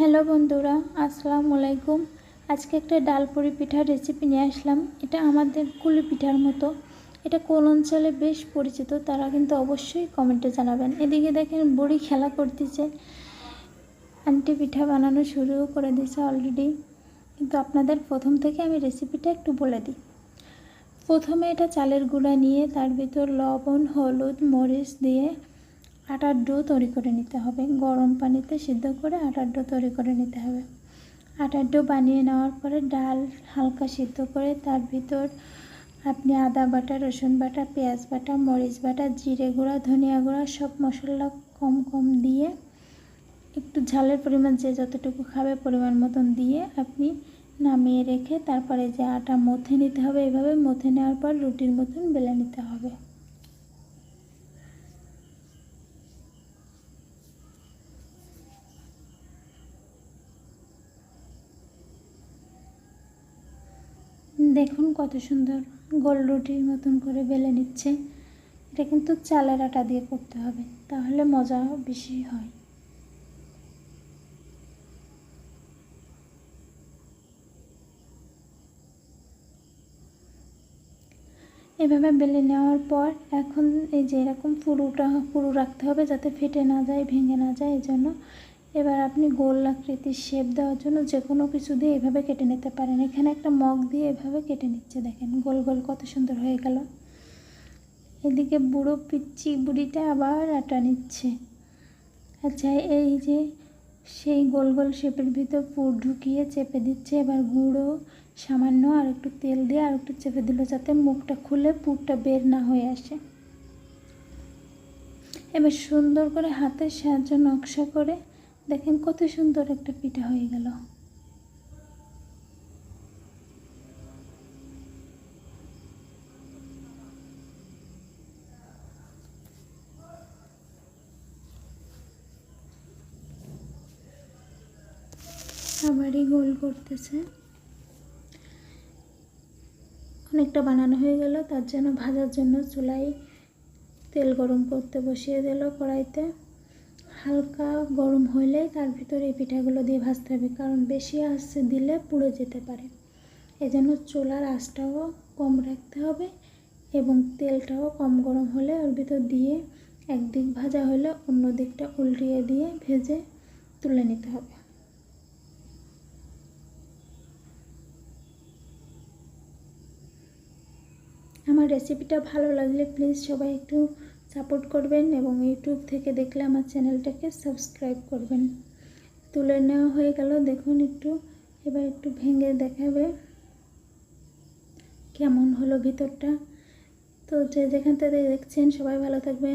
Hello বন্ধুরা, আসসালামু আলাইকুম। আজকে একটা ডালপুরি পিঠার রেসিপি নিয়ে আসলাম। এটা আমাদের কুলি পিঠার মতো। এটা কোন অঞ্চলে বেশ পরিচিত তারা কিন্তু অবশ্যই কমেন্টে জানাবেন। এদিকে দেখেন বুড়ি খেলা করতেছে, আন্টি পিঠা বানানো শুরুও করে দিয়েছে অলরেডি। কিন্তু আপনাদের প্রথম থেকে আমি রেসিপিটা একটু বলে দিই। প্রথমে এটা চালের গুঁড়া নিয়ে তার ভিতর লবণ, হলুদ, মরিচ দিয়ে আটার ডো তৈরি করে নিতে হবে। গরম পানিতে সিদ্ধ করে আটার ডো তৈরি করে নিতে হবে। আটার ডো বানিয়ে নেওয়ার পরে ডাল হালকা সিদ্ধ করে তার ভিতর আপনি আদা বাটা, রসুন বাটা, পেঁয়াজ বাটা, মরিচ বাটা, জিরে গুঁড়া, ধনিয়া গুঁড়া সব মশলা কম কম দিয়ে একটু ঝালের পরিমাণ যে যতটুকু খাবে পরিমাণ মতন দিয়ে আপনি নামিয়ে রেখে তারপরে যে আটা মথে নিতে হবে। এভাবে মথে নেওয়ার পর রুটির মতন বেলে নিতে হবে। দেখুন কত সুন্দর গোল রুটির মতন করে বেলে নিচ্ছে। এটা কিন্তু চালের আটা দিয়ে করতে হবে, তাহলে মজা বেশি হয়। এভাবে বেলে নেওয়ার পর এখন এই যে এরকম পুরো রাখতে হবে যাতে ফেটে না যায়, ভেঙে না যায়। এই জন্য এবার আপনি গোল আকৃতির শেপ দেওয়ার জন্য যে কোনো কিছু দিয়ে এভাবে কেটে নিতে পারেন। এখানে একটা মগ দিয়ে এভাবে কেটে নিচ্ছে, দেখেন গোল গোল কত সুন্দর হয়ে গেল। এদিকে বুড়ো পিচ্চি বুড়িটা আবার আটা নিচ্ছে। আচ্ছা, এই যে সেই গোল গোল শেপের ভিতর পুর ঢুকিয়ে চেপে দিচ্ছে। এবার গুঁড়ো সামান্য আর একটু তেল দিয়ে আর একটু চেপে দিল যাতে মুখটা খুলে পুরটা বের না হয়ে আসে। এবার সুন্দর করে হাতের সাহায্যে নকশা করে দেখেন কত সুন্দর একটা পিঠা হয়ে গেল। আবারই গোল করতেছে। অনেকটা বানানো হয়ে গেল, তার জন্য ভাজার জন্য চুলায় তেল গরম করতে বসিয়ে দিল কড়াইতে। হালকা গরম হলে তার ভিতরে এই পিঠাগুলো দিয়ে ভাজতে হবে, কারণ বেশি আঁচে দিলে পুড়ে যেতে পারে। এজন্য চুলার আঁচটাও কম রাখতে হবে এবং তেলটাও কম গরম হলে ওর ভিতর দিয়ে একদিক ভাজা হলে অন্য দিকটা উল্টিয়ে দিয়ে ভেজে তুলে নিতে হবে। আমার রেসিপিটা ভালো লাগলে প্লিজ সবাই একটু সাপোর্ট করবেন এবং ইউটিউব থেকে দেখলে আমার চ্যানেলটাকে সাবস্ক্রাইব করবেন। তুলে নেওয়া হয়ে গেল, দেখুন একটু। এবার একটু ভেঙে দেখাবে কেমন হলো ভিতরটা। তো যে যেখান থেকে দেখছেন সবাই ভালো থাকবেন।